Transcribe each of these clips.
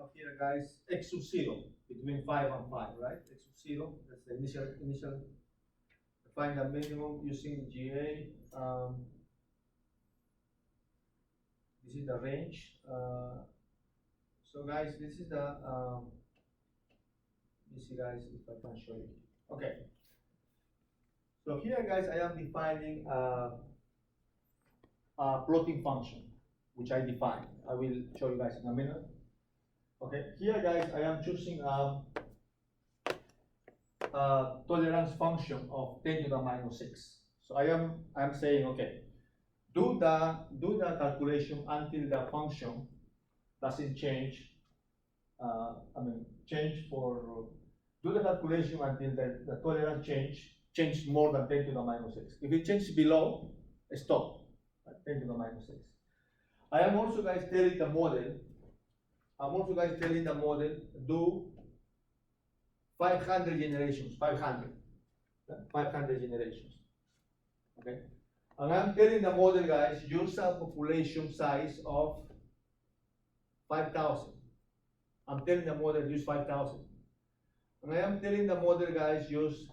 have here, guys, x sub 0 between 5 and 5, right? X sub 0, that's the initial. Find the minimum using GA. This is the range. So guys, this is the. Let me see, guys, if I can show you. Okay. So here, guys, I am defining a plotting function, which I defined. I will show you guys in a minute. Okay. Here, guys, I am choosing a tolerance function of 10 to the minus 6. So I am saying, okay, do the calculation until the function doesn't change. Do the calculation until the tolerance change more than 10 to the minus 6. If it changes below, stop at 10 to the minus 6. I am also, guys, telling the model. Do 500 generations, 500 generations. Okay, and I'm telling the model, guys, use a population size of 5,000. I'm telling the model use 5,000. And I am telling the model, guys, use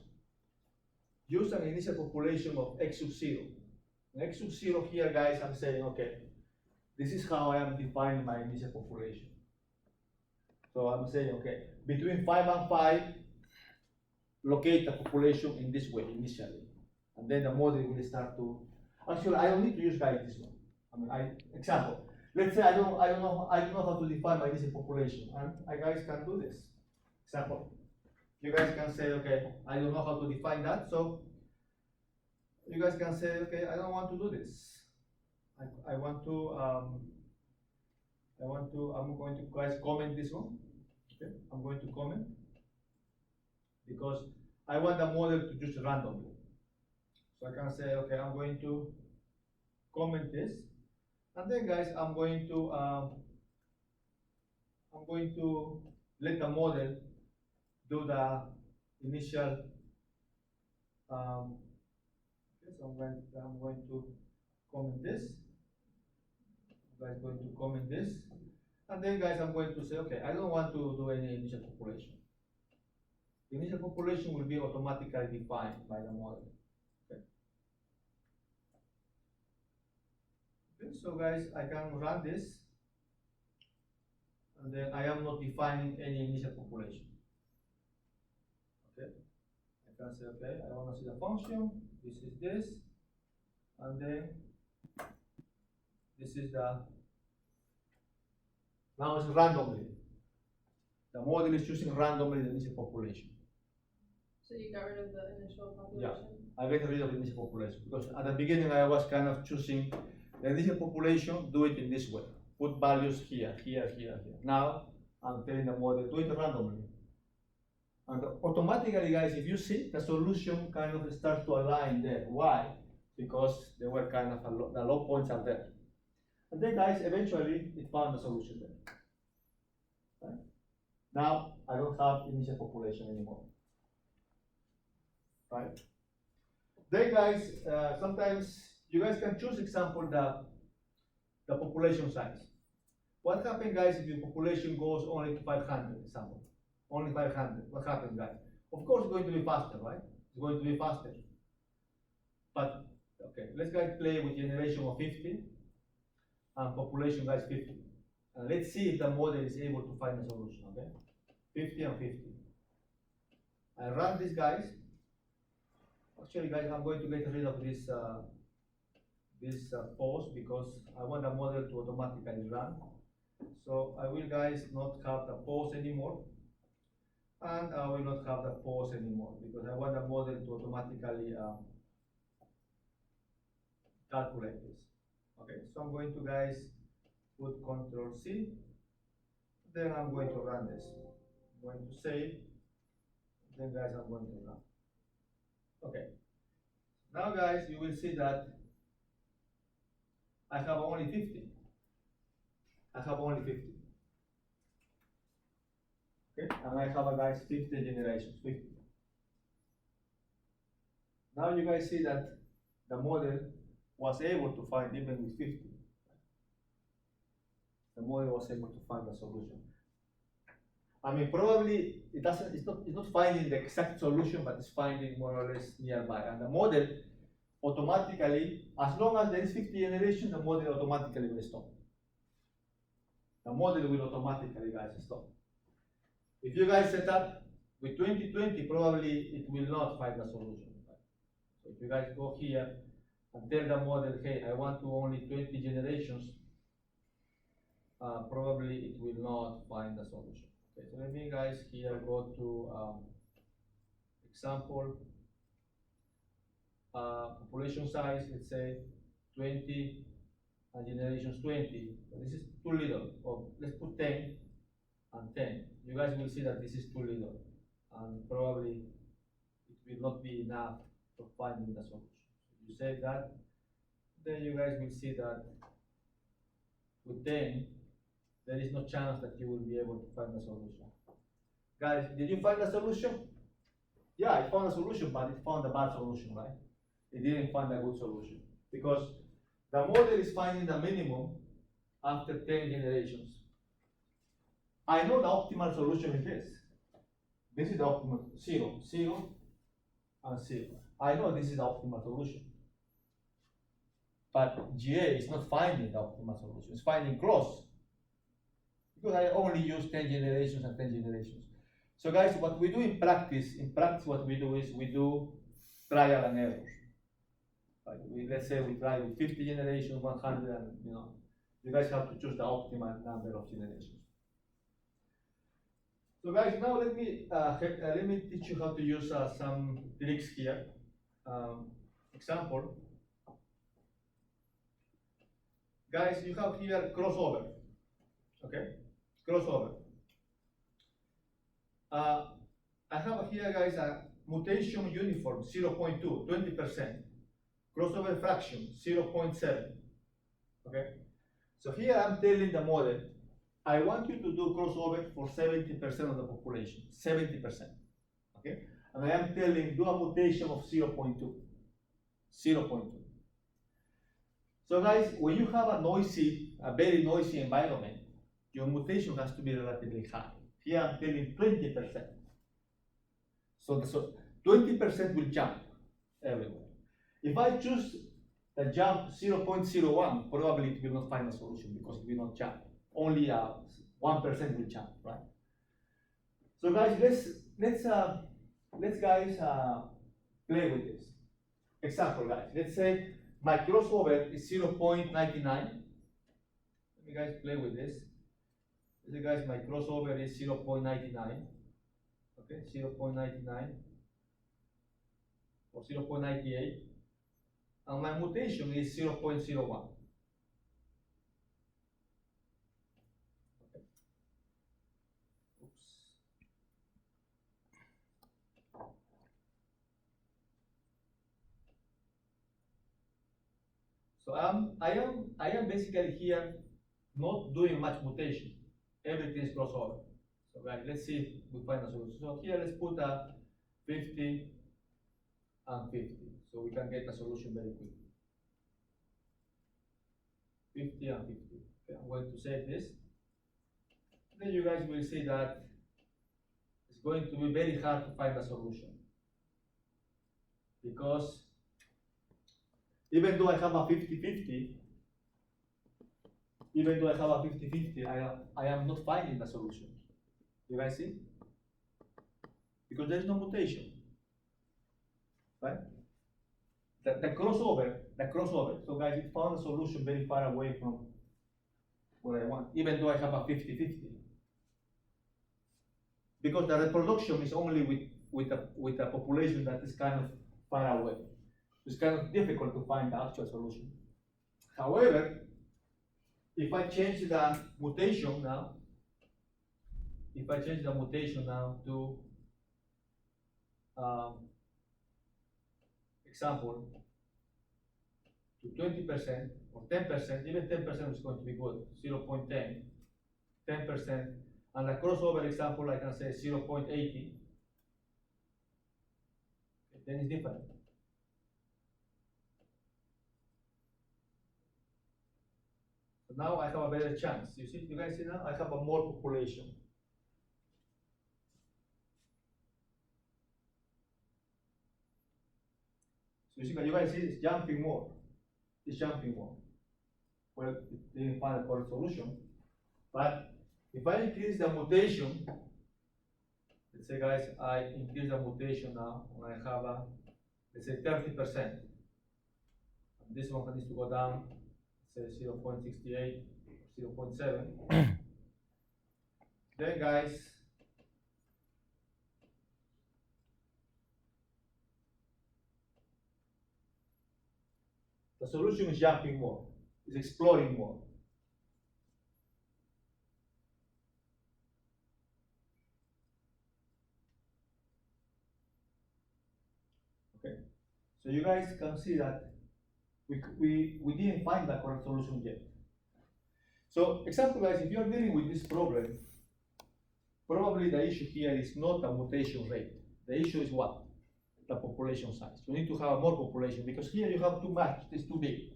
an initial population of x sub 0. And x sub 0 here, guys, I'm saying, okay, this is how I am defining my initial population. So I'm saying, okay, between 5 and 5, locate the population in this way initially. And then the model will start to, actually, I don't need to use, guys, this one. Example, let's say I don't know how to define my initial population, and I guys can do this. Example, you guys can say, okay, I don't know how to define that, so you guys can say, okay, I don't want to do this. I'm going to, guys, comment this one. Okay, I'm going to comment because I want the model to just randomly. So I can say, okay, I'm going to comment this, and then, guys, I'm going to let the model do the initial. Okay, so I'm going to comment this. I'm going to comment this, and then, guys, I'm going to say, okay, I don't want to do any initial population. The initial population will be automatically defined by the model. Okay. Okay, so, guys, I can run this, and then I am not defining any initial population. Okay, I can say, okay, I want to see the function. This is this, and then this is the. Now it's randomly. The model is choosing randomly the initial population. So you got rid of the initial population? Yeah, I get rid of the initial population because at the beginning I was kind of choosing the initial population, do it in this way. Put values here, here, here, here. Now I'm telling the model, do it randomly. And automatically, guys, if you see, the solution kind of starts to align there. Why? Because they were kind of, the low points are there. And then, guys, eventually it found the solution there. Right? Now I don't have initial population anymore. Right? Then, guys, sometimes you guys can choose, example, the population size. What happens, guys, if your population goes only to 500, example? Only 500. What happens, guys? Of course, it's going to be faster, right? It's going to be faster. But, okay, let's, guys, play with generation of 50 and population, guys, 50. And let's see if the model is able to find a solution, okay? 50 and 50. I run this, guys. Actually, guys, I'm going to get rid of this pause because I want the model to automatically run. So I will, guys, not have the pause anymore. And I will not have the pause anymore because I want the model to automatically calculate this. Okay, so I'm going to, guys, put Control C. Then I'm going to run this. I'm going to save. Then, guys, I'm going to run. Okay. Now, guys, you will see that I have only 50. I have only 50. Okay, and I have, guys, 50 generations, 50. Now you guys see that the model was able to find even with 50. The model was able to find the solution. I mean, probably it doesn't. It's not finding the exact solution, but it's finding more or less nearby. And the model automatically, as long as there is 50 generations, the model automatically will stop. The model will automatically, guys, stop. If you guys set up with 2020, probably it will not find a solution. So if you guys go here and tell the model, hey, I want to only 20 generations, probably it will not find a solution. Okay, so let me guys here go to example, population size, let's say 20 and generations 20. But this is too little. Oh, let's put 10 and 10. You guys will see that this is too little, and probably it will not be enough for finding the solution. If you save that, then you guys will see that with 10, there is no chance that you will be able to find a solution. Guys, did you find a solution? Yeah, it found a solution, but it found a bad solution, right? It didn't find a good solution because the model is finding the minimum after 10 generations. I know the optimal solution is this. This is the optimal 0, 0, and 0. I know this is the optimal solution. But GA is not finding the optimal solution, it's finding close. Because I only use 10 generations and 10 generations. So guys, what we do in practice what we do is we do trial and error. Like let's say we try with 50 generations, 100, and you guys have to choose the optimal number of generations. So guys, now let me teach you how to use some tricks here. Example. Guys, you have here crossover. Okay, crossover. I have here, guys, a mutation uniform 0.2, 20%. Crossover fraction 0.7. Okay, so here I'm telling the model, I want you to do crossover for 70% of the population, 70%. Okay, and I am telling do a mutation of 0.2, 0.2. So guys, when you have a very noisy environment, your mutation has to be relatively high. Here I'm telling 20%. So 20% will jump everywhere. If I choose the jump 0.01, probably it will not find a solution because it will not jump. Only 1% will jump, right? So guys, let's guys play with this. Example, guys. Let's say my crossover is 0.99. Let me guys play with this. Let's say guys, my crossover is 0.99. Okay, 0.99 or 0.98. And my mutation is 0.01. Okay. Oops. So I am basically here not doing much mutation. Everything is crossover. So guys, let's see if we find a solution. So here let's put a 50 and 50. So we can get a solution very quickly. 50 and 50. Okay, I'm going to save this. Then you guys will see that it's going to be very hard to find a solution. Because even though I have a 50-50, I am not finding the solution. You guys see? Because there is no mutation. Right? The crossover, so guys, it found a solution very far away from what I want, even though I have a 50-50. Because the reproduction is only with a population that is kind of far away. It's kind of difficult to find the actual solution. However, if I change the mutation now, to example, to 20% or 10%, even 10% is going to be good, 0.10, 10%, and the crossover example, I can say 0.80, then it's different. So now I have a better chance. You guys see now? I have a more population. you guys see it's jumping more. It's jumping more. Well, it didn't find a correct solution. But if I increase the mutation, let's say guys, I increase the mutation now, and I have a, let's say 30%. And this one needs to go down, say 0.68, 0.7. Then guys, the solution is jumping more, is exploring more. Okay, so you guys can see that we didn't find the correct solution yet. So example guys, if you're dealing with this problem, probably the issue here is not the mutation rate. The issue is what? The population size. You need to have more population because here you have too much, it's too big.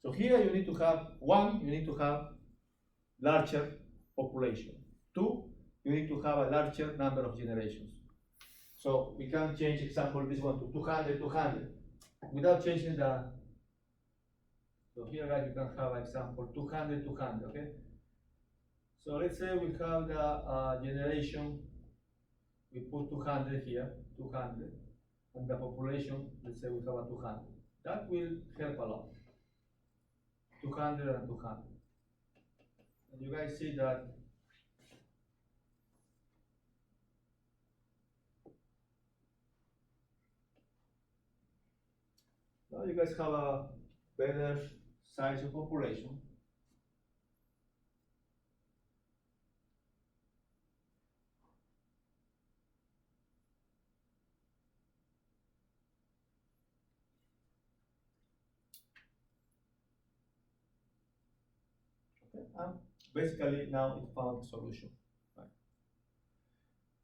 So here you need to have, one, you need to have larger population. Two, you need to have a larger number of generations. So we can change example this one to 200, 200 without changing the, so here guys you can have example 200, 200, okay? So let's say we have the generation, we put 200 here, 200, and the population, let's say we have a 200. That will help a lot. 200 and 200. And you guys see that now you guys have a better size of population. Basically now it found a solution. Right.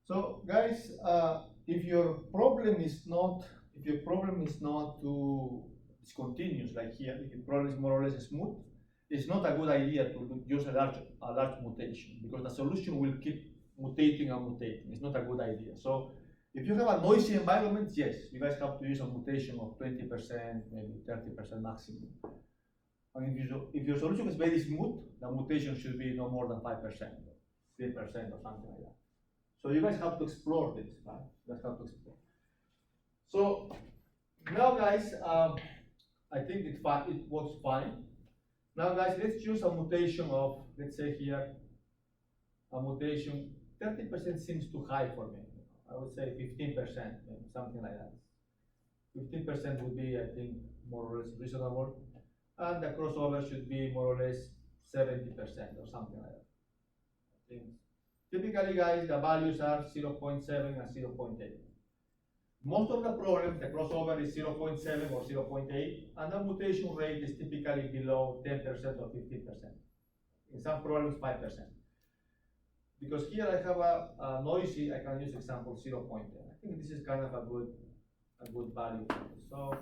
So guys, if your problem is not to discontinuous like here, if your problem is more or less smooth, it's not a good idea to use a large mutation because the solution will keep mutating and mutating. It's not a good idea. So if you have a noisy environment, yes, you guys have to use a mutation of 20%, maybe 30% maximum. And if your solution is very smooth, the mutation should be no more than 5%, 3% or something like that. So you guys have to explore this, right? You guys have to explore. So now guys, I think it works fine. Now guys, let's choose a mutation of, let's say here, a mutation, 30% seems too high for me. I would say 15%, maybe something like that. 15% would be, I think, more or less reasonable. And the crossover should be more or less 70% or something like that. I think. Typically, guys, the values are 0.7 and 0.8. Most of the problems, the crossover is 0.7 or 0.8, and the mutation rate is typically below 10% or 15%. In some problems, 5%. Because here I have a noisy, I can use example 0.10. I think this is kind of a good value. So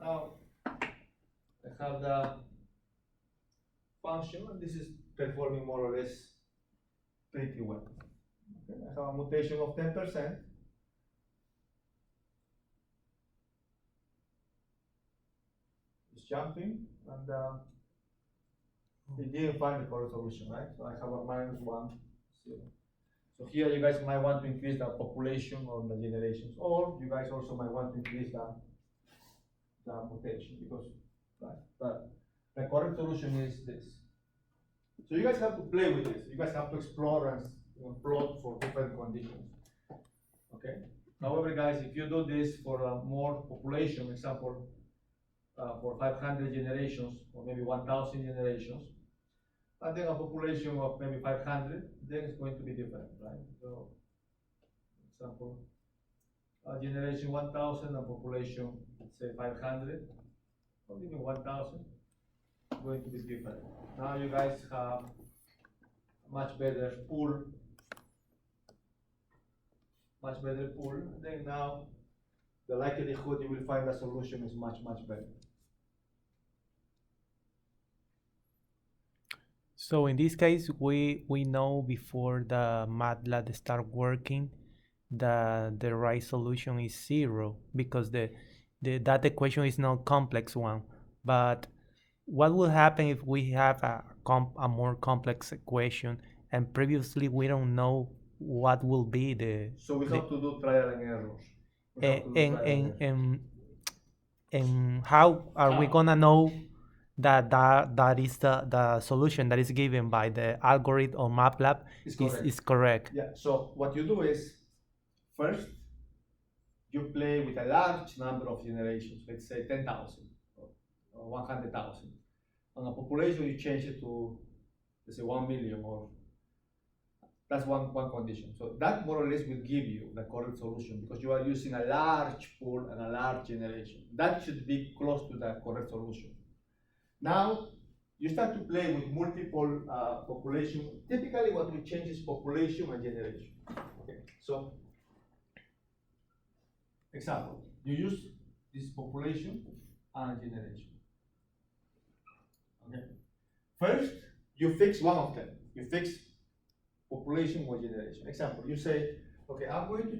now I have the function, and this is performing more or less pretty well. Okay, I have a mutation of 10%. It's jumping, and it didn't find the correct solution, right? So I have a -1, 0. So here you guys might want to increase the population or the generations, or you guys also might want to increase the mutation because the correct solution is this. So you guys have to play with this. You guys have to explore and plot for different conditions. Okay. However, guys, if you do this for more population, example, for 500 generations or maybe 1,000 generations, and then a population of maybe 500, then it's going to be different, right? So, example, generation 1,000 and population, let's say 500, or even 1,000, going to be different. Now you guys have a much better pool. Then now the likelihood you will find a solution is much better. So in this case, we know before the MATLAB start working that the right solution is 0 because that equation is not complex one, but what will happen if we have a more complex equation and previously we don't know what will be the So we the have to do trial and errors. We have to do and trial and errors. and how are we How? gonna know that is the solution that is given by the algorithm or matlab Is correct. is correct? Yeah, so what you do is, first, you play with a large number of generations, let's say 10,000 or 100,000. On a population, you change it to, let's say, 1 million, or that's one condition. So that more or less will give you the correct solution because you are using a large pool and a large generation. That should be close to the correct solution. Now, you start to play with multiple population. Typically, what we change is population and generation. Okay, so example, you use this population and generation. Okay, first you fix one of them. You fix population or generation. Example, you say, okay, I'm going to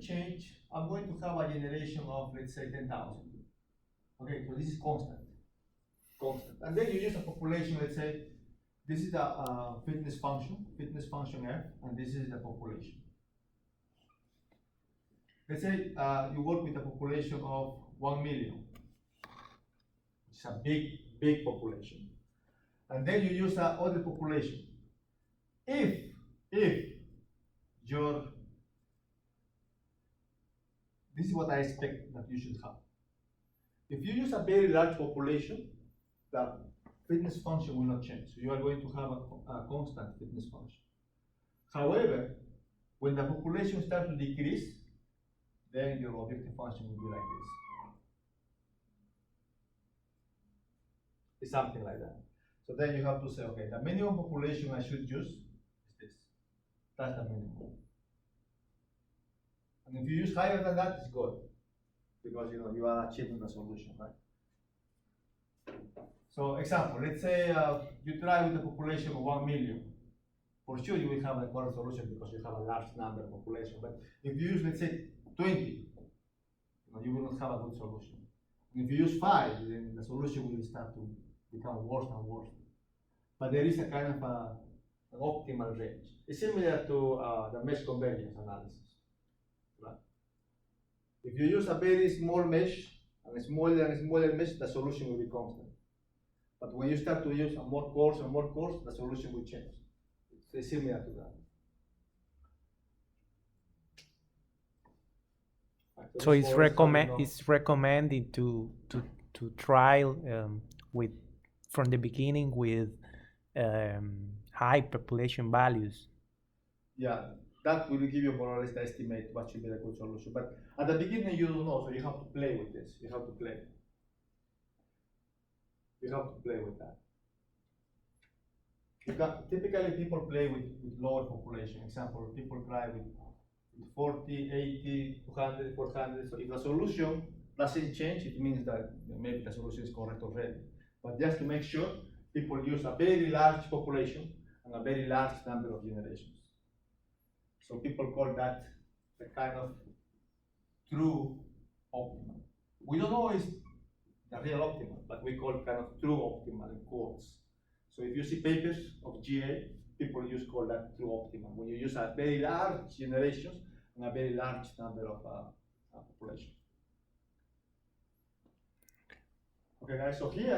have a generation of, let's say, 10,000. Okay, so this is constant. And then you use a population, let's say, this is the fitness function F, and this is the population. Let's say you work with a population of 1 million. It's a big population. And then you use other population. If your, this is what I expect that you should have. If you use a very large population, the fitness function will not change. So you are going to have a constant fitness function. However, when the population starts to decrease, then your objective function will be like this. It's something like that. So then you have to say, okay, the minimum population I should use is this. That's the minimum. And if you use higher than that, it's good, because you are achieving the solution, right? So example, let's say you try with a population of 1 million. For sure you will have a correct solution because you have a large number of population. But if you use, let's say, 20, you will not have a good solution. And if you use 5, then the solution will start to become worse and worse. But there is a kind of an optimal range. It's similar to the mesh convergence analysis. Right? If you use a very small mesh and a smaller and smaller mesh, the solution will be constant. But when you start to use a more coarse and more coarse, the solution will change. It's similar to that. Right, So it's it's recommended to trial with from the beginning with high population values. Yeah, that will give you more or less the estimate what should be the good solution. But at the beginning, you don't know, so you have to play with this. You have to play. You have to play with that. Typically, people play with lower population. Example, people try with 40, 80, 200, 400. So if the solution doesn't change, it means that maybe the solution is correct already. But just to make sure, people use a very large population and a very large number of generations. So people call that the kind of true optimal. We don't know is the real optimal, but we call it kind of true optimal in quotes. So if you see papers of GA, people call that true optimal, when you use a very large generations and a very large number of population. Okay guys, so here